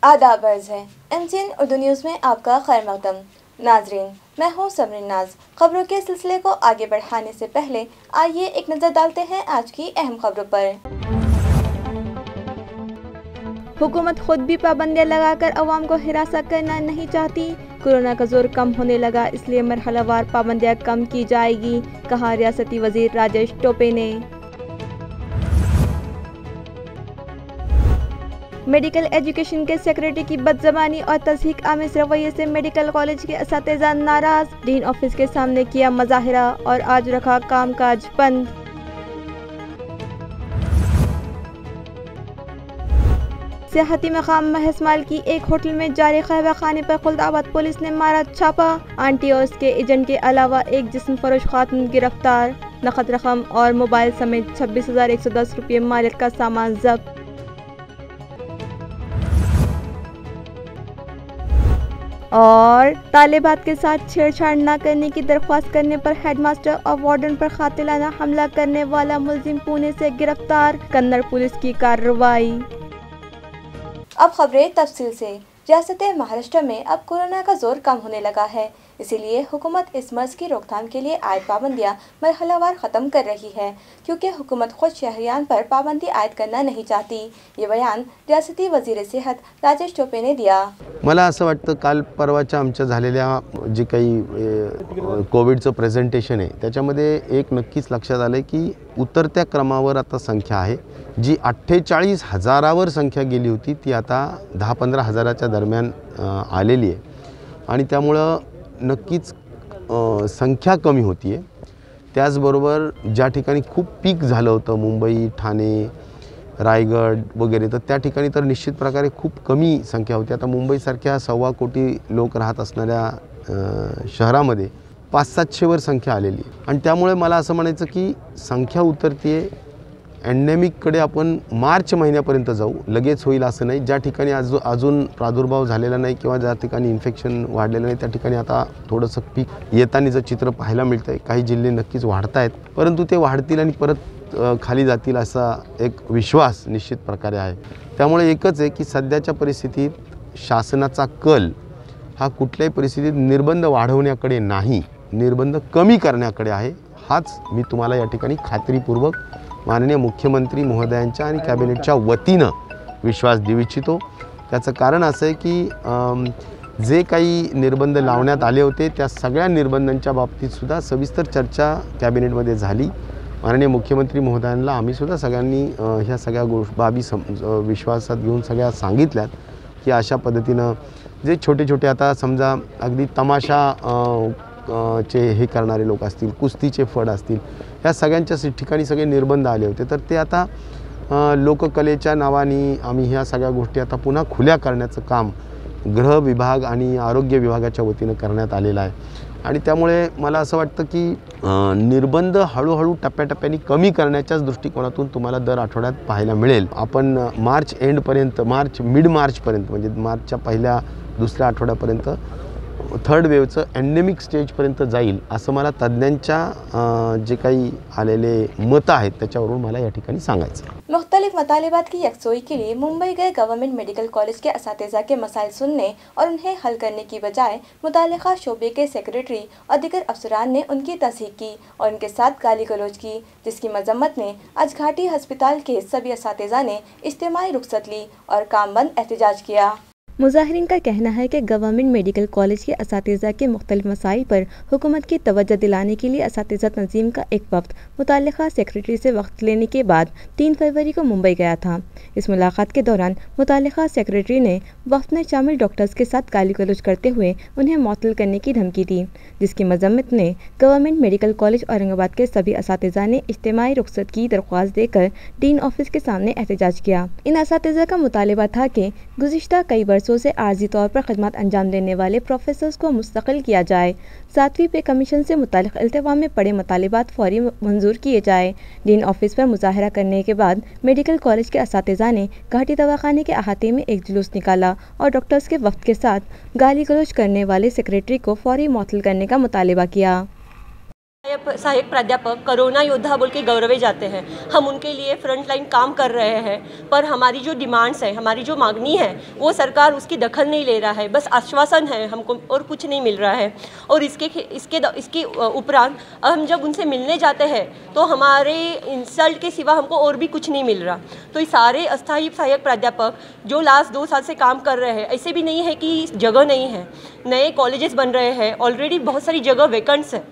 आदाब अर्ज़ है MCN उर्दू न्यूज़ में आपका खैर मकदम। नाजरीन, मैं हूँ सबरीन नाज। खबरों के सिलसिले को आगे बढ़ाने से पहले आइए एक नज़र डालते हैं आज की अहम खबरों पर। हुकूमत खुद भी पाबंदियां लगाकर अवाम को हिरासत करना नहीं चाहती। कोरोना का जोर कम होने लगा, इसलिए मरहलावार पाबंदियां कम की जाएगी, कहा रियासती वजीर राजेश टोपे ने। मेडिकल एजुकेशन के सेक्रेटरी की बदज़बानी और तस्हीक आमेज़ रवैये से मेडिकल कॉलेज के असातिज़ा नाराज़। डीन ऑफिस के सामने किया मुजाहिरा और आज रखा कामकाज बंद। सियाहती मकाम महसमाल की एक होटल में जारी ख़ैबा खाने पर खुलदाबाद पुलिस ने मारा छापा। आंटी और उसके एजेंट के अलावा एक जिस्म फरोश खातून गिरफ्तार। नकद रकम और मोबाइल समेत 26,110 रुपये मालियत का सामान जब्त। और तालिबात के साथ छेड़छाड़ न करने की दरख्वास्त करने पर हेडमास्टर और वार्डन पर कातिलाना हमला करने वाला मुलजिम पुणे से गिरफ्तार। कन्नड़ पुलिस की कार्रवाई। अब खबरें तफसील से। रियासत महाराष्ट्र में अब कोरोना का जोर कम होने लगा है, इसीलिए हुकूमत इस मर्ज की रोकथाम के लिए आयद पाबंदियां मरहलावार ख़त्म कर रही है, क्योंकि हुकूमत खुद शहरियान पर पाबंदी आयद करना नहीं चाहती। ये बयान रियासती वजीर सेहत राजेश टोपे ने दिया। मला असं वाटतं काल परवाच्या आमच्या झालेल्या जे काही कोविडचं प्रेझेंटेशन आहे त्याच्यामध्ये एक नक्कीच लक्षात आलं की उतरत्या क्रमावर आता संख्या आहे। जी 48,000वर संख्या गेली होती ती आता 10-15 हजाराच्या दरम्यान आलेली आहे आणि त्यामुळं नक्कीच संख्या कमी होती आहे। त्याचबरोबर ज्या ठिकाणी खूप पीक झालं होतं मुंबई, ठाणे, रायगड वगैरे, तर त्या ठिकाणी तर निश्चित प्रकारे खूप कमी संख्या होती। आता मुंबईसारख्या 1.25 कोटी लोक राहत असणाऱ्या शहरामध्ये 500-700वर संख्या आलेली आहे आणि त्यामुळे मला असं म्हणायचं की संख्या उतरते। एंडेमिककडे आपण मार्च महिन्यापर्यंत जाऊ, लगेच होईल असं नाही। ज्या ठिकाणी अजून प्रादुर्भाव झालेला नाही किंवा ज्या ठिकाणी इन्फेक्शन वाढलेलं नाही त्या ठिकाणी आता थोडंसं पीक येतानीचं चित्र पाहायला मिळतं आहे। काही जिल्हे नक्कीच वाढत आहेत, परंतु ते वाढतील आणि परत खाली जातील असा एक विश्वास निश्चित प्रकारे आहे। त्यामुळे एकच आहे की सध्याच्या परिस्थितीत शासनाचा कल हा कुठल्याही परिस्थितीत निर्बंध वाढवण्याकडे नाही, निर्बंध कमी करण्याकडे आहे। हाच मी तुम्हाला या ठिकाणी खात्रीपूर्वक माननीय मुख्यमंत्री महोदयांच्या आणि कॅबिनेटच्या वतीनं विश्वास देऊ इच्छितो। त्याचं कारण असं आहे की जे काही निर्बंध लावण्यात आले होते त्या सगळ्या निर्बंधांच्या बाबतीत सुद्धा सविस्तर चर्चा कॅबिनेटमध्ये झाली। माननीय मुख्यमंत्री महोदयांना आम्ही सुद्धा सगळ्यांनी ह्या सगळ्या बाबी विश्वासात घेऊन सगळ्या सांगितल्यात की अशा पद्धतीनं जे छोटे छोटे आता समजा अगदी तमाशा चे हे करणारे लोक असतील, कुस्तीचे फड असतील, ह्या सगळ्यांच्या ठिकाणी सगळे निर्बंध आले होते, तर ते आता लोककलेच्या नावाने आम्ही ह्या सगळ्या गोष्टी आता पुन्हा खुल्या करण्याचं काम गृह विभाग आणि आरोग्य विभागाच्या वतीनं करण्यात आलेलं आहे। आणि त्यामुळे मला असं वाटतं की निर्बंध हळूहळू टप्प्याटप्प्याने कमी करण्याच्याच दृष्टिकोनातून तुम्हाला दर आठवड्यात पाहायला मिळेल। आपण मार्च एंडपर्यंत, मिड मार्चपर्यंत म्हणजे मार्चच्या पहिल्या दुसऱ्या आठवड्यापर्यंत थर्ड वेवचं एंडेमिक स्टेजपर्यंत जाईल असं मला तज्ञांच्या जे काही आलेले मत आहेत त्याच्यावरून मला या ठिकाणी सांगायचं। मुख्तलिफ मतालिबात की यकसोई के लिए मुंबई गए गवर्नमेंट मेडिकल कॉलेज के असातिज़ा के मसाइल सुनने और उन्हें हल करने की बजाय मुतालिका शोबे के सेक्रेटरी और दीगर अफसरान ने उनकी तस्दीक की और उनके साथ गाली गलौज की, जिसकी मजम्मत में आज घाटी हस्पताल के सभी असातिज़ा ने इज्तिमाई रुखसत ली और काम बंद एहतजाज किया। मुजाहिरीन का कहना है कि गवर्नमेंट मेडिकल कॉलेज के असातिज़ा के मुख्तलिफ मसाइल पर हुकूमत की तवज्जो दिलाने के लिए असातिज़ा तंजीम का एक वक्त मुताल्लिक़ा सेक्रेटरी से वक्त लेने के बाद 3 फरवरी को मुंबई गया था। इस मुलाकात के दौरान मुताल्लिक़ा सेक्रेटरी ने वक्त में शामिल डॉक्टर्स के साथ गाली गलौज करते हुए उन्हें मअतल करने की धमकी दी, जिसकी मजम्मत में गवर्नमेंट मेडिकल कॉलेज औरंगाबाद के सभी असातिज़ा ने इज्तिमाई रुखसत की दरख्वास्त देकर डीन ऑफिस के सामने एहतजाज किया। इन असातिज़ा का मुतालबा था कि गुज़िश्ता कई वर्षों से आर्जी तौर पर खदमात अंजाम देने वाले प्रोफेसर्स को मुस्तकिल किया जाए, 7वीं पे कमीशन से मुतालिक इल्तिवा में पड़े मुतालिबात फौरी मंजूर किए जाए। डीन ऑफिस पर मुजाहरा करने के बाद मेडिकल कॉलेज के असातिज़ा ने घाटी दवाखाने के अहाते में एक जुलूस निकाला और डॉक्टर्स के वफ्द के साथ गाली गलौज करने वाले सेक्रेटरी को फौरी मअतल करने का मुतालबा किया। सहायक प्राध्यापक कोरोना योद्धा बोल के गौरवे जाते हैं। हम उनके लिए फ्रंट लाइन काम कर रहे हैं, पर हमारी जो डिमांड्स है, हमारी जो मांगनी है, वो सरकार उसकी दखल नहीं ले रहा है। बस आश्वासन है हमको और कुछ नहीं मिल रहा है। और इसके उपरांत हम जब उनसे मिलने जाते हैं तो हमारे इंसल्ट के सिवा हमको और भी कुछ नहीं मिल रहा। तो ये सारे अस्थायी सहायक प्राध्यापक जो लास्ट 2 साल से काम कर रहे हैं, ऐसे भी नहीं है कि जगह नहीं है, नए कॉलेजेस बन रहे हैं, ऑलरेडी बहुत सारी जगह वैकेंट्स है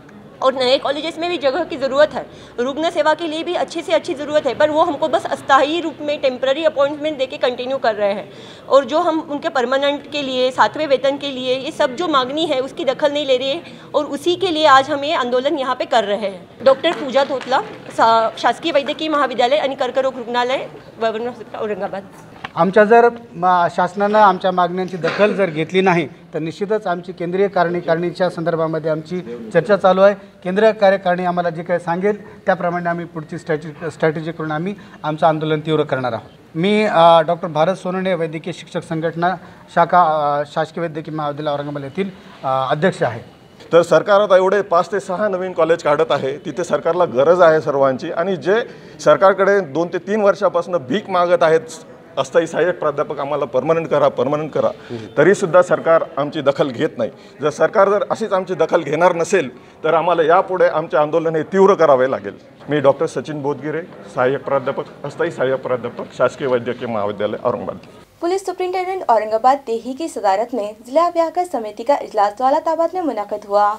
और नए कॉलेजेस में भी जगह की ज़रूरत है। रुग्ण सेवा के लिए भी अच्छी से अच्छी ज़रूरत है, पर वो हमको बस अस्थायी रूप में टेम्पररी अपॉइंटमेंट देके कंटिन्यू कर रहे हैं। और जो हम उनके परमानेंट के लिए 7वें वेतन के लिए ये सब जो मांगनी है उसकी दखल नहीं ले रही है, और उसी के लिए आज हम ये आंदोलन यहाँ पे कर रहे हैं। डॉक्टर पूजा धोतला, शासकीय वैद्यकीय महाविद्यालय आणि कर्करोग रुग्णालय, गव्हर्नमेंट हॉस्पिटल औरंगाबाद। आमच्या जर शासनानं आमच्या मागण्यांची दखल जर घेतली नाही तर निश्चितच आमची केंद्रीय कार्यकारिणीच्या संदर्भामध्ये आमची चर्चा चालू आहे। केंद्रीय कार्यकारिणी आम्हाला जे काही सांगेल त्याप्रमाणे आम्ही पुढची स्ट्रॅटेजी करून आम्ही आमचं आंदोलन तीव्र करणार आहोत। मी डॉक्टर भारत सोनवणे वैद्यकीय शिक्षक संघटना शाखा शासकीय वैद्यकीय महाविद्यालय औरंगाबाद येथील अध्यक्ष आहे। तर सरकार आता एवढे 5 ते 6 नवीन कॉलेज काढत आहे, तिथे सरकारला गरज आहे सर्वांची, आणि जे सरकारकडे 2 ते 3 वर्षापासून भीक मागत आहेत अस्थायी सहाय्यक प्राध्यापक आम्हाला परमनंट करा, तरीसुद्धा सरकार आमची दखल घेत नाही। जर सरकार जर अशीच आमची दखल घेणार नसेल तर आम्हाला यापुढे आमचे आंदोलन हे तीव्र करावे लागेल। मी डॉक्टर सचिन बोधगिरे, सहाय्यक प्राध्यापक, अस्थायी सहाय्यक प्राध्यापक, शासकीय वैद्यकीय महाविद्यालय औरंगाबाद। पुलिस सुप्रिंटेंडेंट औरंगाबाद देही की सदारत में जिला व्याघ्र समिति का इजलास दौलताबाद में मुनक़िद हुआ।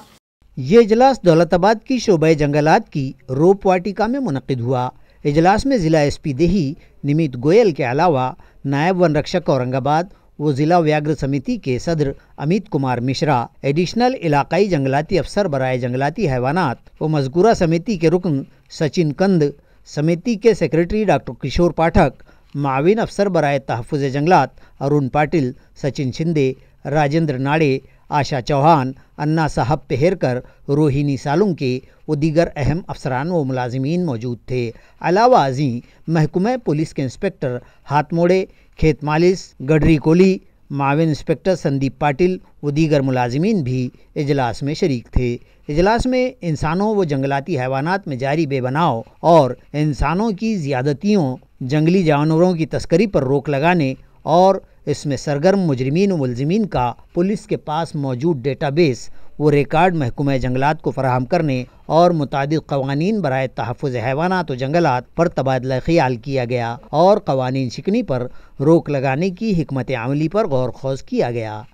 ये इजलास दौलताबाद की शोबे जंगलात की रोप वाटिका में मुनक़िद हुआ। इजलास में ज़िला एसपी देही निमित गोयल के अलावा नायब वन रक्षक औरंगाबाद व ज़िला व्याघ्र समिति के सदर अमित कुमार मिश्रा, एडिशनल इलाकाई जंगलाती अफसर बराए जंगलाती हैवानात व मज़कूरा समिति के रुकन सचिन कंद, समिति के सेक्रेटरी डॉक्टर किशोर पाठक, माविन अफसर बराए तहफ़्फ़ुज़ जंगलात अरुण पाटिल, सचिन शिंदे, राजेंद्र नाड़े, आशा चौहान, अन्ना साहब पेहरकर, रोहिणी सालुंके व दीगर अहम अफसरान व मुलाजिमीन मौजूद थे। अलावा अजी महकमे पुलिस के इंस्पेक्टर हाथमोड़े, खेत मालिस, गडरी कोली, माविन इंस्पेक्टर संदीप पाटिल व दीगर मुलाजिमीन भी इजलास में शरीक थे। इजलास में इंसानों व जंगलाती हैवानात में जारी बेबनाव और इंसानों की ज़्यादतियों, जंगली जानवरों की तस्करी पर रोक लगाने और इसमें सरगर्म मुजरिमीन व मुलजिमीन का पुलिस के पास मौजूद डेटाबेस व रिकॉर्ड महकमे जंगलात को फराहम करने और मुताबिक कवानीन बराए तहफ़्फ़ुज़ हैवानात व जंगलात पर तबादला ख्याल किया गया और कवानीन शिकनी पर रोक लगाने की हिकमत अमली पर गौर खोज किया गया।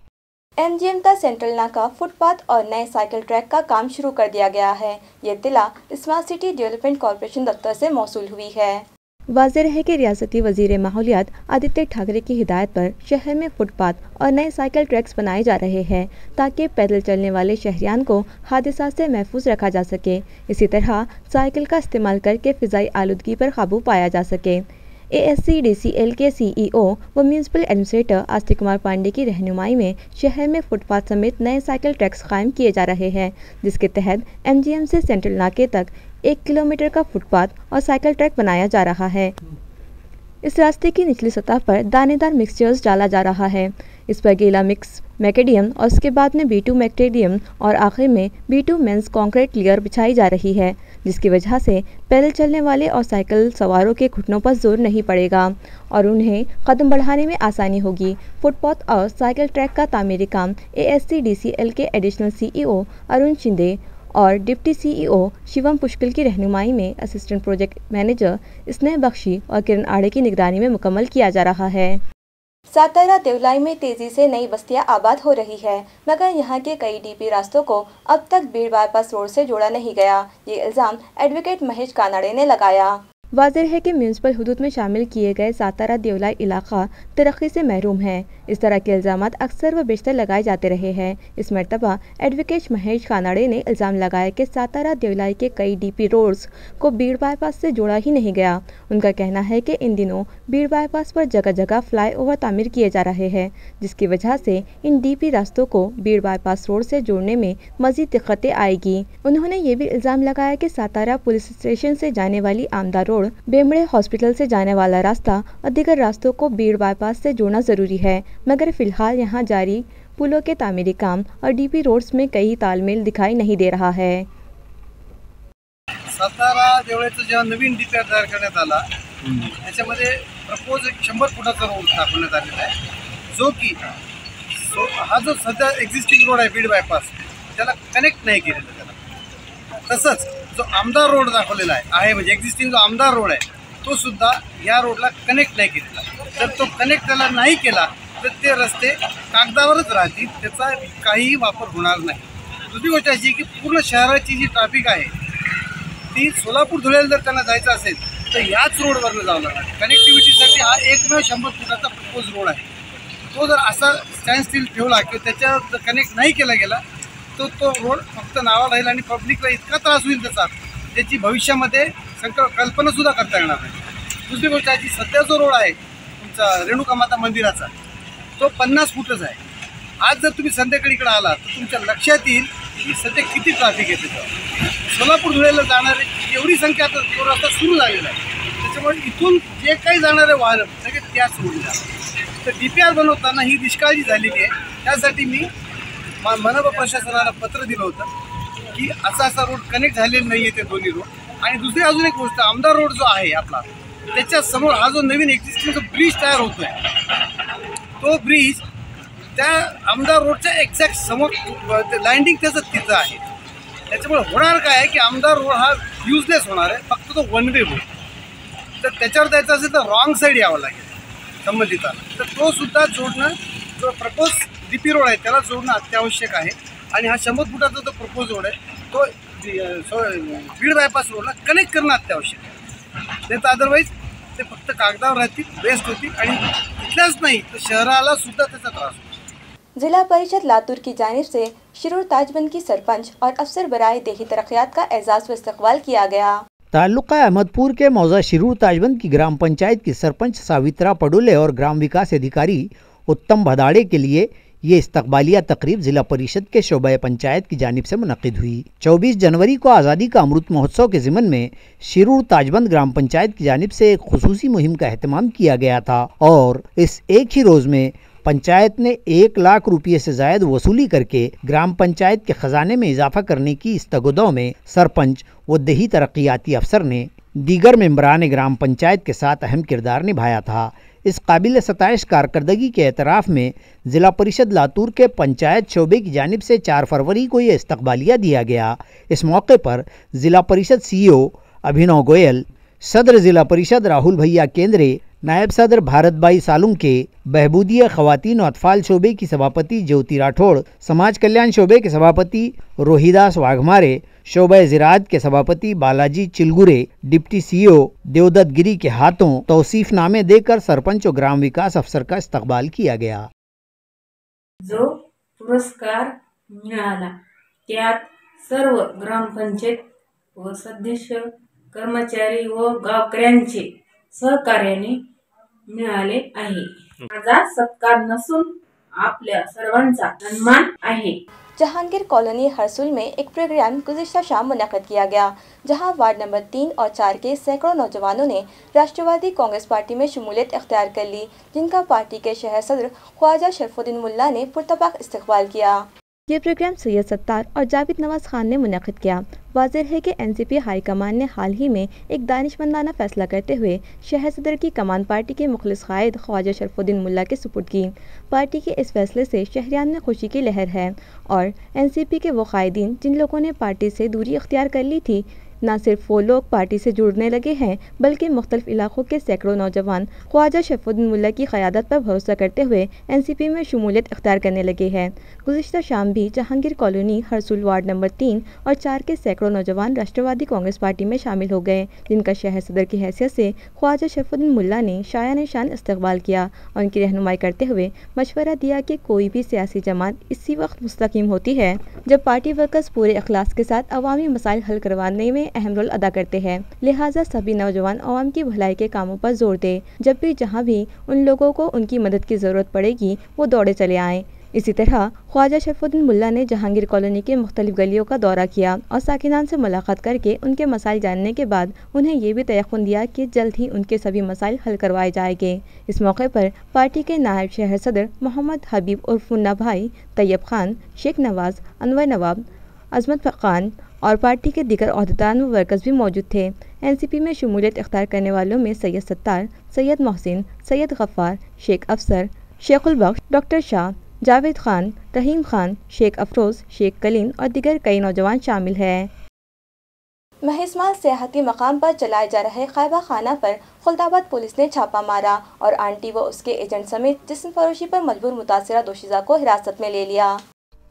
एमजीएम का सेंट्रल नाका, फुटपाथ और नए साइकिल ट्रैक का काम शुरू कर दिया गया है। ये इत्तला स्मार्ट सिटी डेवलपमेंट कॉरपोरेशन दफ्तर से मौसूल हुई है। वाज़ेह है कि रियासती वज़ीर माहौलियात आदित्य ठाकरे की हिदायत पर शहर में फुटपाथ और नए साइकिल ट्रैक्स बनाए जा रहे हैं ताकि पैदल चलने वाले शहरियान को हादसा से महफूज रखा जा सके। इसी तरह साइकिल का इस्तेमाल करके फ़िज़ाई आलूदगी पर काबू पाया जा सके। ASCDCL के CEO व म्यूनसिपल एडमिनिस्ट्रेटर आस्तिक कुमार पांडे की रहनुमाई में शहर में फुटपाथ समेत नए साइकिल ट्रैक्स कायम किए जा रहे हैं, जिसके तहत MGM से सेंट्रल नाके तक 1 किलोमीटर का फुटपाथ और साइकिल ट्रैक बनाया जा रहा है। इस रास्ते की निचली सतह पर दानेदार मिक्सचर्स डाला जा रहा है। इस पर गीला मिक्स मैकेडियम और उसके बाद में B2 मैकेडियम और आखिर में B2 मेंस कंक्रीट लेयर बिछाई जा रही है, जिसकी वजह से पैदल चलने वाले और साइकिल सवारों के घुटनों पर जोर नहीं पड़ेगा और उन्हें कदम बढ़ाने में आसानी होगी। फुटपाथ और साइकिल ट्रैक का तामीरी काम ASCDCL के एडिशनल CEO अरुण शिंदे और डिप्टी CEO शिवम पुष्किल की रहनुमाई में असिस्टेंट प्रोजेक्ट मैनेजर स्नेह बख्शी और किरण आड़े की निगरानी में मुकम्मल किया जा रहा है। सातारा देवलाई में तेजी से नई बस्तियां आबाद हो रही है, मगर यहां के कई DP रास्तों को अब तक बीड़ बाईपास रोड से जोड़ा नहीं गया। ये इल्जाम एडवोकेट महेश कानाड़े ने लगाया। वाज़ेह है कि म्यूनसिपल हुदूद में शामिल किए गए सातारा देवलाई इलाका तरक्की से महरूम है। इस तरह के इल्ज़ामात अक्सर व बेशतर लगाए जाते रहे हैं। इस मरतबा एडवोकेट महेश कानाड़े ने इल्ज़ाम लगाया कि सातारा देवलाई के कई DP रोड्स को बीड़ बाईपास से जोड़ा ही नहीं गया। उनका कहना है कि इन दिनों बीड़ बाईपास पर जगह जगह फ्लाईओवर तामीर किए जा रहे हैं, जिसकी वजह से इन DP रास्तों को बीड़ बाईपास रोड से जोड़ने में मज़ीद दिक्कतें आएगी। उन्होंने ये भी इल्ज़ाम लगाया कि सातारा पुलिस स्टेशन से जाने वाली आमदा रोड, बेमड़े हॉस्पिटल से जाने वाला रास्ता और दीगर रास्तों को बीड़ बाईपास से जोड़ना ज़रूरी है, मगर फ़िलहाल यहाँ जारी पुलों के तामीरी काम और DP रोड्स में कई तालमेल दिखाई नहीं दे रहा है। सातारा देवळाचं जेव्हा नवीन DPR तयार करण्यात आला त्याच्यामध्ये प्रपोज 100 फुटाचा रोड दाखवण्यात आलेला आहे, जो की हा जो सध्या एक्झिस्टिंग रोड आहे बीड बायपास त्याला कनेक्ट नाही केलेला त्याला. तसंच जो आमदार रोड दाखवलेला आहे म्हणजे एक्झिस्टिंग जो आमदार रोड आहे तो सुद्धा या रोडला कनेक्ट नाही केलेला. जर तो कनेक्ट त्याला नाही केला तर ते रस्ते कागदावरच राहतील, त्याचा काहीही वापर होणार नाही. दुसरी गोष्ट अशी की पूर्ण शहराची जी ट्रॅफिक आहे ती सोलापूर धुळ्याला जर त्यांना जायचं असेल तर याच रोडवरनं जावं लागणार. कनेक्टिव्हिटीसाठी हा एकमेव 100 फुटाचा प्रपोज रोड आहे. तो जर असा स्टँड स्टील ठेवला किंवा त्याच्यावर जर कनेक्ट नाही केला गेला तर तो रोड फक्त नावाला राहील आणि पब्लिकला इतका त्रास होईल त्याची भविष्यामध्ये कल्पनासुद्धा करता येणार नाही. दुसरी गोष्ट आहे की सध्या जो रोड आहे तुमचा रेणुकामाता मंदिराचा तो 50 फूटच आहे. आज जर तुम्ही संध्याकाळी इकडे आला तर तुमच्या लक्षात येईल की सध्या किती ट्रॅफिक येते. सोलापूर धुळ्याला जाणारे एवढी संख्या आता तो रस्ता सुरू झालेला आहे, त्याच्यामुळे इथून जे काही जाणारे वाहन सगळे त्याच रोडने जाणार. तर DPR बनवताना ही निष्काळजी झालेली आहे. त्यासाठी मी मनपा प्रशासनाला पत्र दिलं होतं की असा रोड कनेक्ट झालेला नाही आहे ते दोन्ही रोड. आणि दुसरी अजून एक गोष्ट, आमदार रोड जो आहे आपला त्याच्या समोर हा जो नवीन एक्झिस्टिंग ब्रिज तयार होतो आहे तो ब्रिज त्या आमदार रोडच्या एक्झॅक्ट समोर लँडिंग त्याचं तिथं आहे. त्याच्यामुळे होणार काय आहे की आमदार रोड हा युजलेस होणार आहे, फक्त तो वन वे होईल. तर त्याच्यावर जायचं असेल तर रॉंग साईड यावं लागेल संबंधिताला. तर तो सुद्धा जोडणं जो प्रपोज DP रोड आहे त्याला जोडणं अत्यावश्यक आहे. आणि हा 100 फुटाचा जो प्रपोज रोड आहे तो बीड बायपास रोडला कनेक्ट करणं अत्यावश्यक आहे. नाही तर अदरवाईज ते फक्त कागदावर राहतील, बेस्ट होतील आणि इथल्याच नाही तर शहराला सुद्धा त्याचा त्रास होतो. जिला परिषद लातूर की जानिब से शिरूर ताजबंद की सरपंच और अफसर बराए देही तरक्यात का एजाज़ व इस्तकबाल किया गया. ताल्लुका अहमदपुर के मौजा शिरूर ताजबंद की ग्राम पंचायत की सरपंच सावित्रा पडोले और ग्राम विकास अधिकारी उत्तम भदाड़े के लिए ये इस्तकबालिया तकरीब जिला परिषद के शोबा पंचायत की जानिब से मुनक़िद हुई। 24 जनवरी को आज़ादी का अमृत महोत्सव के ज़िमन में शिरूर ताजबंद ग्राम पंचायत की जानिब से एक खुसूसी मुहिम का एहतमाम किया गया था और इस एक ही रोज़ में पंचायत ने 1 लाख रुपये से जायद वसूली करके ग्राम पंचायत के खजाने में इजाफा करने की इस्तगोदों में सरपंच व देही तरक्याती अफसर ने दीगर मेंबरान ग्राम पंचायत के साथ अहम किरदार निभाया था। इस काबिल सताइश कारकर्दगी के एतराफ़ में ज़िला परिषद लातूर के पंचायत शोबे की जानिब से 4 फरवरी को ये इस्तकबालिया दिया गया। इस मौके पर ज़िला परिषद CEO अभिनव गोयल, सदर ज़िला परिषद राहुल भैया केंद्रे, नायब सदर भारत भाई सालुंके, बहबूदिया ख़वातीन और अतफ़ाल शोबे की सभापति ज्योति राठौड़, समाज कल्याण शोबे के सभापति रोहिदास वाघमारे, शोबा ज़िराअत के सभापति बालाजी चिलगुरे, डिप्टी CEO देवदत्त गिरी के हाथों तौसीफनामे देकर सरपंच और ग्राम विकास अफसर का इस्तकबाल किया गया। जो पुरस्कार मिळाला त्यात सर्व ग्रामपंचायत व सदस्य, कर्मचारी व गावकऱ्यांचे सहकार्याने मिळाले आहे। माझा सत्कार नसून आपल्या सर्वांचा सन्मान आहे। जहांगीर कॉलोनी हरसुल में एक प्रोग्राम गुज़िश्ता शाम मुनक़्क़िद किया गया, जहां वार्ड नंबर 3 और 4 के सैकड़ों नौजवानों ने राष्ट्रवादी कांग्रेस पार्टी में शमूलियत इख्तियार कर ली, जिनका पार्टी के शहर सदर ख्वाजा शरफुद्दीन मुल्ला ने पुरतपाक इस्तकबाल किया। ये प्रोग्राम सैयद सत्तार और जावेद नवाज़ खान ने मुनक़्क़िद किया। वाज़ेह है कि NCP हाईकमान ने हाल ही में एक दानिशमंदाना फैसला करते हुए शहर सदर की कमान पार्टी के मुखलिस कायद ख्वाजा शरफुद्दीन मुल्ला के सुपुर्द की। पार्टी के इस फैसले से शहरियान में खुशी की लहर है और NCP के वो कायदीन जिन लोगों ने पार्टी से दूरी इख्तियार कर ली थी, न सिर्फ वो लोग पार्टी से जुड़ने लगे हैं, बल्कि मुख्तलिफ इलाकों के सैकड़ों नौजवान ख्वाजा शरफुद्दीन मुल्ला की क़यादत पर भरोसा करते हुए NCP में शमूलियत इख्तियार करने लगे हैं। गुज़िश्ता शाम भी Jahangir colony Harsul ward number 3 और 4 के सैकड़ों नौजवान राष्ट्रवादी कांग्रेस पार्टी में शामिल हो गए, जिनका शहर सदर की हैसियत से ख्वाजा शरफुद्दीन मुल्ला ने शायान शान इस्तकबाल किया और उनकी रहनुमाई करते हुए मशवरा दिया कि कोई भी सियासी जमात इसी वक्त मुस्तकीम होती है जब पार्टी वर्कर्स पूरे अखलास के साथ अवामी मसाइल हल करवाने में अहम रोल अदा करते हैं। लिहाजा सभी नौजवान अवाम की भलाई के कामों पर जोर दें। जब भी जहाँ भी उन लोगों को उनकी मदद की ज़रूरत पड़ेगी वो दौड़े चले आएँ। इसी तरह ख्वाजा शरफुद्दीन मुल्ला ने जहांगीर कॉलोनी के मुख्तलिफ गलियों का दौरा किया और साकिनान से मुलाकात करके उनके मसाइल जानने के बाद उन्हें ये भी तयक़ुन दिया कि जल्द ही उनके सभी मसाइल हल करवाए जाएंगे। इस मौके पर पार्टी के नायब शहर सदर मोहम्मद हबीब उर्फ मुन्ना भाई, तैयब खान, शेख नवाज़, अनवर नवाब, अजमत खान और पार्टी के दीगर ओहदेदार व वर्कर्स भी मौजूद थे। एनसीपी में शमूलियत इख्तियार करने वालों में सैयद सत्तार, सैयद मोहसिन, सैयद गफ्फार, शेख अफसर, शेखुल बख्श, डॉक्टर शाह, जावेद खान, रहीम खान, शेख अफरोज़, शेख कलीम और दीगर कई नौजवान शामिल हैं। महिस्माल सियाहती मकाम पर चलाए जा रहे ख़ैबा खाना पर खुल्दाबाद पुलिस ने छापा मारा और आंटी व उसके एजेंट समेत जिस्म फरोशी पर मजबूर मुतासिरा दोशीज़ा को हिरासत में ले लिया।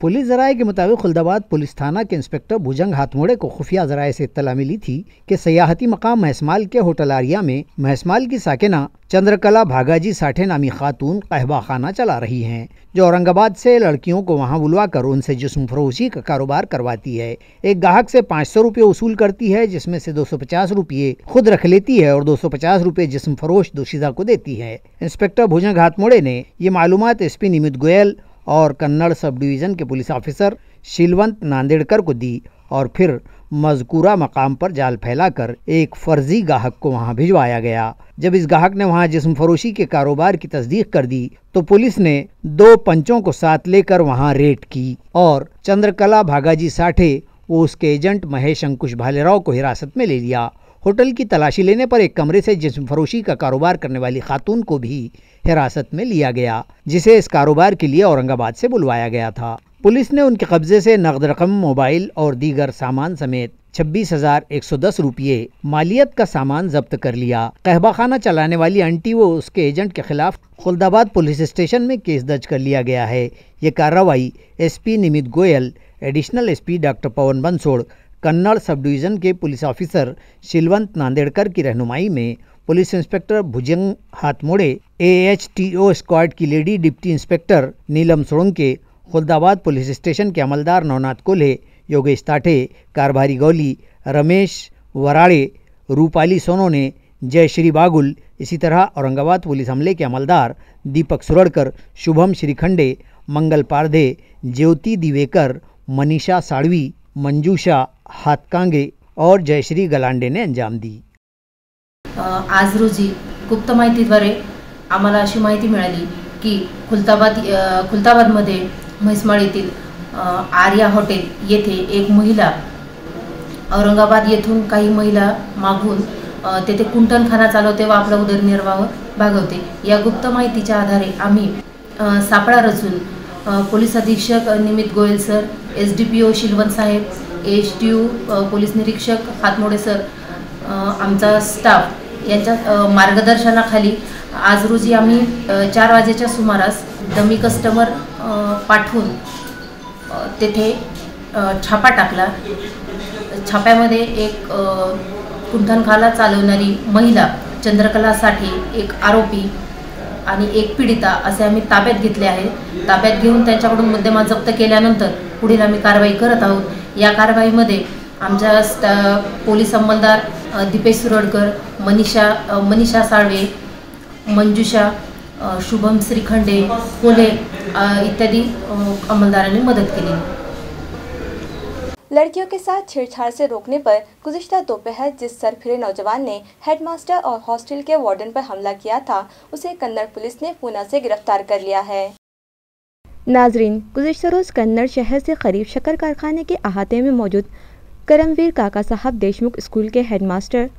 पुलिस जराये के मुताबिक खुल्दाबाद पुलिस थाना के इंस्पेक्टर भुजंग हाथमोड़े को खुफिया जराये से इत्तला मिली थी कि सयाहती मकाम महसमाल के होटल आरिया में महसमाल की साकिना चंद्रकला भागाजी साठे नामी खातून कहवा खाना चला रही हैं, जो औरंगाबाद से लड़कियों को वहां बुलवा कर उनसे जिस्म फरोशी का कारोबार करवाती है। एक ग्राहक से 500 रुपये वसूल करती है, जिसमें से 250 रुपये खुद रख लेती है और 250 रुपये जिस्म फरोश दोशीज़ा को देती है। इंस्पेक्टर भुजंग हाथमोड़े ने ये मालूमात एसपी निमित गोयल और कन्नड़ सब डिवीज़न के पुलिस ऑफिसर शीलवंत नांदेड़कर को दी और फिर मज़कूरा मकाम पर जाल फैलाकर एक फर्जी गाहक को वहां भिजवाया गया। जब इस गाहक ने वहां जिस्म फरोशी के कारोबार की तस्दीक कर दी तो पुलिस ने 2 पंचों को साथ लेकर वहां रेड की और चंद्रकला भागाजी साठे वो उसके एजेंट महेश अंकुश भालेराव को हिरासत में ले लिया। होटल की तलाशी लेने पर एक कमरे से जिस्म फरोशी का कारोबार करने वाली खातून को भी हिरासत में लिया गया, जिसे इस कारोबार के लिए औरंगाबाद से बुलवाया गया था। पुलिस ने उनके कब्जे से नकद रकम, मोबाइल और दीगर सामान समेत 26,110 रुपये मालियत का सामान जब्त कर लिया। कहवा खाना चलाने वाली आंटी व उसके एजेंट के खिलाफ खुल्दाबाद पुलिस स्टेशन में केस दर्ज कर लिया गया है। ये कार्रवाई एसपी निमित गोयल, एडिशनल एसपी डॉक्टर पवन बंसोड़, कन्नड़ सब डिवीज़न के पुलिस ऑफिसर शिलवंत नांदेड़कर की रहनुमाई में पुलिस इंस्पेक्टर भुजंग हाथमोड़े, AHTO स्क्वाड की लेडी डिप्टी इंस्पेक्टर नीलम सोळंके, खुल्दाबाद पुलिस स्टेशन के अमलदार नवनाथ कोल्हे, योगेश ताठे, कारभारी गौली, रमेश वराड़े, रूपाली सोनोने, जयश्री बागुल, इसी तरह औरंगाबाद पुलिस अमले के अमलदार दीपक सुरड़कर, शुभम श्रीखंडे, मंगल पारधे, ज्योति दिवेकर, मनीषा साळवी, मंजूषा हातकांगे और जयश्री गलांडे ने अंजाम दी। आज रोजी गुप्त माहितीद्वारे आम्हाला अशी माहिती मिळाली की खुलताबादमध्ये म्हैसमाळ येथील आर्या हॉटेल येथे एक महिला औरंगाबाद येथून काही महिला मागून तेथे कुंटणखाना चालवते व आपला उदरनिर्वाह भागवते। या गुप्त माहितीच्या आधारे आम्ही सापळा रचून पोलीस अधीक्षक निमित गोयल सर, SDPO शिलवंत साहेब, AHTO पोलीस निरीक्षक हातमोडे सर, आमचा स्टाफ यांच्या मार्गदर्शनाखाली आज रोजी आम्ही 4 वाजेच्या सुमारास डमी कस्टमर पाठवून तेथे छापा टाकला। छाप्यामध्ये एक कुंठणखाना चालवणारी महिला चंद्रकला साठे, एक आरोपी आणि एक पीडिता असे आम्ही ताब्यात घेतले आहे। ताब्यात घेऊन त्यांच्याकडून मुद्देमाल जप्त केल्यानंतर पुढील आम्ही कारवाई करत आहोत। या कारवाईमध्ये आमच्या पोलीस अंमलदार दीपेश सुरडकर, मनीषा साळवे, मंजुषा, शुभम श्रीखंडे, कोल्हे इत्यादि अंमलदारांनी मदद केली। लड़कियों के साथ छेड़छाड़ से रोकने पर गुज़िश्ता दोपहर जिस सरफिरे नौजवान ने हेडमास्टर और हॉस्टल के वार्डन पर हमला किया था, उसे कन्नड़ पुलिस ने पूना से गिरफ्तार कर लिया है। नाजरीन, गुज़िश्ता रोज़ कन्नड़ शहर से करीब शक्कर कारखाने के अहाते में मौजूद करमवीर काका साहब देशमुख स्कूल के हेडमास्टर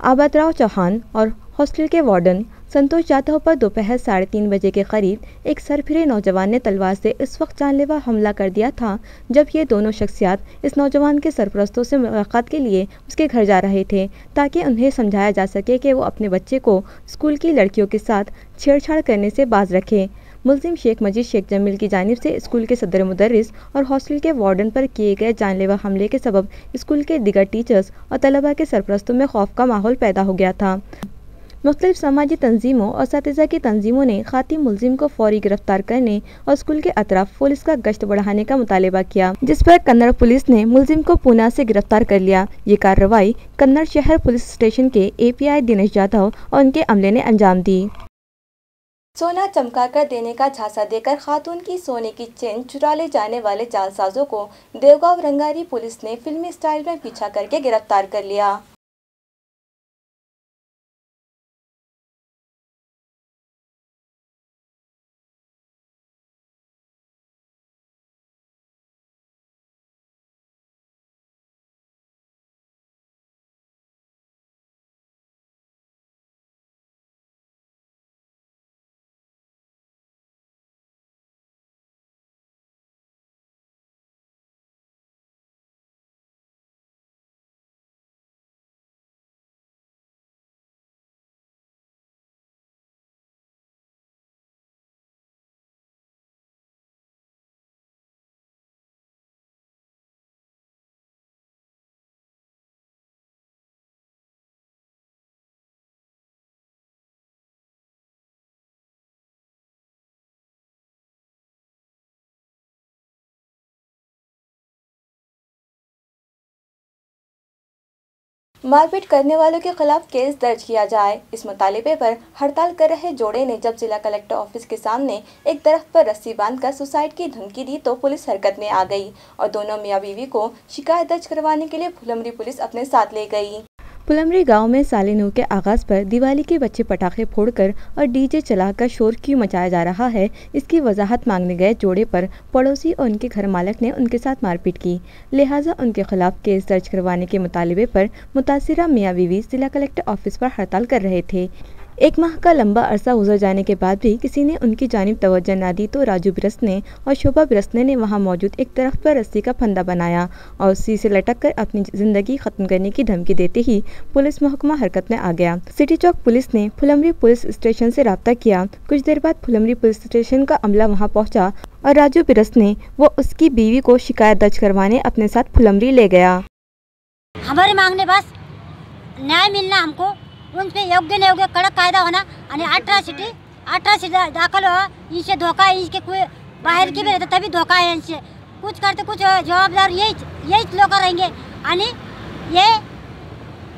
आबादराव चौहान और हॉस्टल के वार्डन संतोष जाधव पर दोपहर 3:30 बजे के करीब एक सरफिरे नौजवान ने तलवार से इस वक्त जानलेवा हमला कर दिया था जब ये दोनों शख्सियात इस नौजवान के सरपरस्तों से मुलाकात के लिए उसके घर जा रहे थे, ताकि उन्हें समझाया जा सके कि वो अपने बच्चे को स्कूल की लड़कियों के साथ छेड़छाड़ करने से बाज रखें। मुल्जिम शेख मजीद शेख जमील की जानिब से स्कूल के सदर मुदर्रिस और हॉस्टल के वार्डन पर किए गए जानलेवा हमले के सबब स्कूल के दिगर टीचर्स और तलबा के सरपरस्तों में खौफ का माहौल पैदा हो गया था। मुख्तलिफ समाजी तंजीमों और असातिज़ा की तंजीमों ने खातिम मुल्जिम को फौरी गिरफ्तार करने और स्कूल के अतराफ पुलिस का गश्त बढ़ाने का मुतालिबा किया, जिस पर कन्नड़ पुलिस ने मुल्जिम को पूना से गिरफ्तार कर लिया। ये कार्रवाई कन्नड़ शहर पुलिस स्टेशन के API दिनेश जाधव और उनके अमले ने अंजाम दी। सोना चमका कर देने का झांसा देकर खातून की सोने की चेन चुरा ले जाने वाले जालसाजों को देवगांव रंगारी पुलिस ने फिल्मी स्टाइल में पीछा करके गिरफ्तार कर लिया। मारपीट करने वालों के खिलाफ केस दर्ज किया जाए, इस मुतालिबे पर हड़ताल कर रहे जोड़े ने जब जिला कलेक्टर ऑफिस के सामने एक दरख्त पर रस्सी बांधकर सुसाइड की धमकी दी तो पुलिस हरकत में आ गई और दोनों मियां बीवी को शिकायत दर्ज करवाने के लिए फुलमरी पुलिस अपने साथ ले गई। फुलमरी गांव में साले नू के आगाज़ पर दिवाली के बच्चे पटाखे फोड़कर और डीजे चलाकर शोर क्यों मचाया जा रहा है, इसकी वजाहत मांगने गए जोड़े पर पड़ोसी और उनके घर मालिक ने उनके साथ मारपीट की। लिहाजा उनके खिलाफ केस दर्ज करवाने के मुतालिबे पर मुतासिरा मियां बीवी जिला कलेक्टर ऑफिस पर हड़ताल कर रहे थे। एक माह का लंबा अरसा गुजर जाने के बाद भी किसी ने उनकी जानिब तवज्जो न दी तो राजू बिरसने और शोभा बिरसने ने वहां मौजूद एक दरख्त पर रस्सी का फंदा बनाया और उसी से लटक कर अपनी जिंदगी खत्म करने की धमकी देते ही पुलिस महकमा हरकत में आ गया। सिटी चौक पुलिस ने फुलमरी पुलिस स्टेशन से रब्ता किया। कुछ देर बाद फुलमरी पुलिस स्टेशन का अमला वहाँ पहुँचा और राजू बिरसने वो उसकी बीवी को शिकायत दर्ज करवाने अपने साथ फुलमरी ले गया। हमारी मांगने बस न्याय मिलना, हमको उन पे योग्य नहीं योग्य कड़क कायदा होना आणि 18 दाखल हो। इनसे धोखा है, इसके कोई बाहर की भी रहते तभी धोखा है। इनसे कुछ करते कुछ जवाबदार यही लोग रहेंगे आणि ये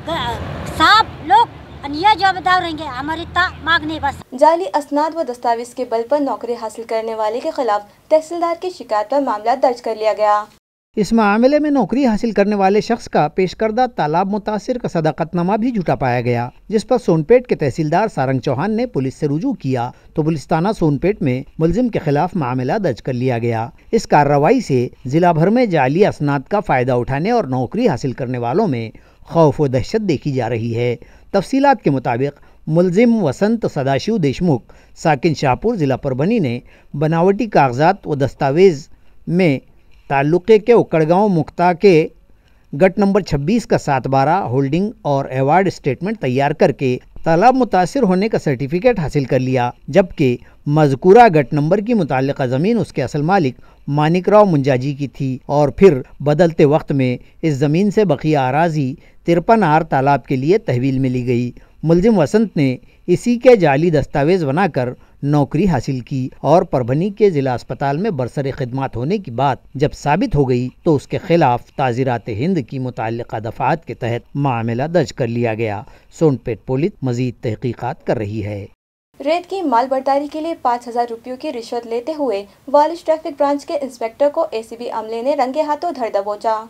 साहब लोग ये जवाबदार रहेंगे। हमारी मांगने बस जाली असनाद व दस्तावेज के बल पर नौकरी हासिल करने वाले के खिलाफ तहसीलदार की शिकायत पर मामला दर्ज कर लिया गया। इस मामले में नौकरी हासिल करने वाले शख्स का पेश करदा तालाब मुतासिर का सदाकतनामा भी झूठा पाया गया, जिस पर सोनपेट के तहसीलदार सारंग चौहान ने पुलिस से रुजू किया तो पुलिस थाना सोनपेट में मुलजिम के खिलाफ मामला दर्ज कर लिया गया। इस कार्रवाई से जिला भर में जाली असनाद का फायदा उठाने और नौकरी हासिल करने वालों में खौफ व दहशत देखी जा रही है। तफसीलात के मुताबिक मुलजिम वसंत सदाशिव देशमुख साकिन शाहपुर जिला परभनी ने बनावटी कागजात व दस्तावेज में ताल्लुक़े के उकड़गांव मुक्ता के गट नंबर 26 का 7/12 होल्डिंग और अवार्ड स्टेटमेंट तैयार करके तालाब मुतासिर होने का सर्टिफिकेट हासिल कर लिया, जबकि मज़कूरा गट नंबर की मुताल्लिक़ा ज़मीन उसके असल मालिक मानिकराव मुंजाजी की थी और फिर बदलते वक्त में इस ज़मीन से बकिया अराज़ी 53 आर तालाब के लिए तहवील मिली गई। मुलजिम वसंत ने इसी के जाली दस्तावेज बनाकर नौकरी हासिल की और परभनी के जिला अस्पताल में बरसरे खिदमत होने की बात जब साबित हो गई तो उसके खिलाफ ताज़ीरात हिंद की मुताल्लिक़ा दफ़ात के तहत मामला दर्ज कर लिया गया। सोनपेट पुलिस मज़ीद तहकीकात कर रही है। रेत की माल बर्दारी के लिए 5000 रुपयों की रिश्वत लेते हुए वालिश ट्रैफिक ब्रांच के इंस्पेक्टर को एसीबी अमले ने रंगे हाथों धर दबोचा।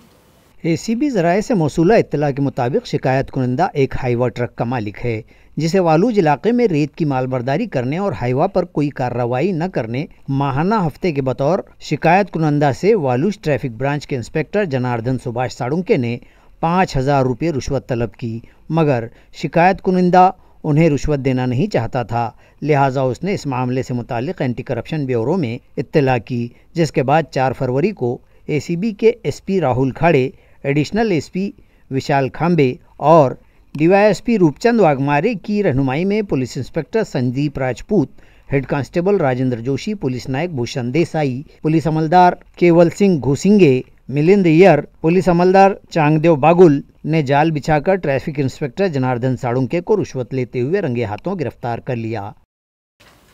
एसीबी ज़राए से मौसूला इत्तला के मुताबिक शिकायत कुनंदा एक हाईवा ट्रक का मालिक है, जिसे वालूज इलाके में रेत की मालबर्दारी करने और हाईवा पर कोई कार्रवाई न करने माहाना हफ्ते के बतौर शिकायत कुनंदा से वालूज ट्रैफिक ब्रांच के इंस्पेक्टर जनार्दन सुभाष साड़ुंके ने 5000 रुपये रिश्वत तलब की, मगर शिकायत कुनंदा उन्हें रिश्वत देना नहीं चाहता था। लिहाजा उसने इस मामले से मुताल्लिक़ एंटी करप्शन ब्यूरो में इत्तला की, जिसके बाद 4 फरवरी को एसीबी के SP Rahul Khade, additional SP Vishal Khambe और डीवाईएसपी रूपचंद वाघमारे की रहनुमाई में police inspector Sandeep Rajput, head constable Rajendra Joshi, police नायक भूषण देसाई, पुलिस अमलदार केवल सिंह घुसिंगे, मिलिंद अय्यर, पुलिस अमलदार चांगदेव बागुल ने जाल बिछाकर ट्रैफिक इंस्पेक्टर जनार्दन साड़ुंके को रिश्वत लेते हुए रंगे हाथों गिरफ्तार कर लिया।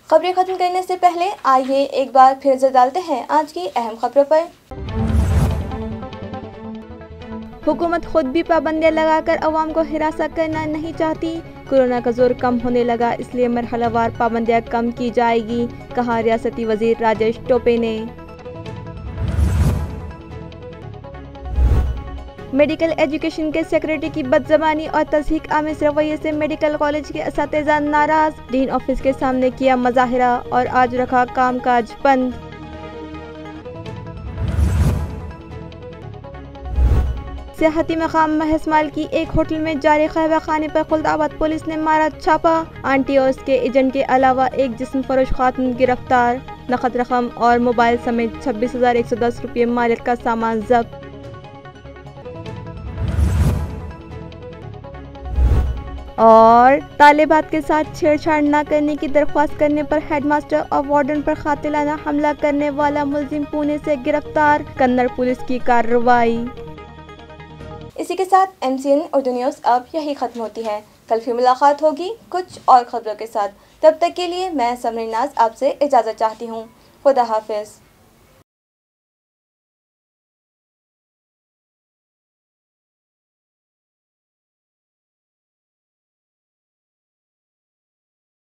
खबरें खत्म करने से पहले आइए एक बार फिर नजर डालते हैं आज की अहम खबरों पर। हुकूमत खुद भी पाबंदियां लगाकर अवाम को हिरासत करना नहीं चाहती। कोरोना का जोर कम होने लगा, इसलिए मरहलावार पाबंदियां कम की जाएगी, कहा रियासती वजीर राजेश टोपे ने। मेडिकल एजुकेशन के सेक्रेटरी की बदजबानी और तस्हीक आमेज रवैये से मेडिकल कॉलेज के असातिज़ा नाराज, डीन ऑफिस के सामने किया मुजाहिरा और आज रखा कामकाज बंद। सियाहती मकाम महसमाल की एक होटल में जारी कहवा खाने पर खुलदाबाद पुलिस ने मारा छापा। आंटी और उसके एजेंट के अलावा एक जिस्म फरोश खातून गिरफ्तार, नकद रकम और मोबाइल समेत 26,110 रुपये मालिक का सामान जब्त। और तालिबात के साथ छेड़छाड़ न करने की दरख्वास्त करने पर हेडमास्टर और वार्डन पर कातिलाना हमला करने वाला मुलजिम पुणे से गिरफ्तार, कन्नड़ पुलिस की कार्रवाई। इसी के साथ MCN उर्दू न्यूज़ अब यही खत्म होती है। कल फिर मुलाकात होगी कुछ और खबरों के साथ। तब तक के लिए मैं समरीन नाज आपसे इजाज़त चाहती हूँ। खुदा हाफिज़।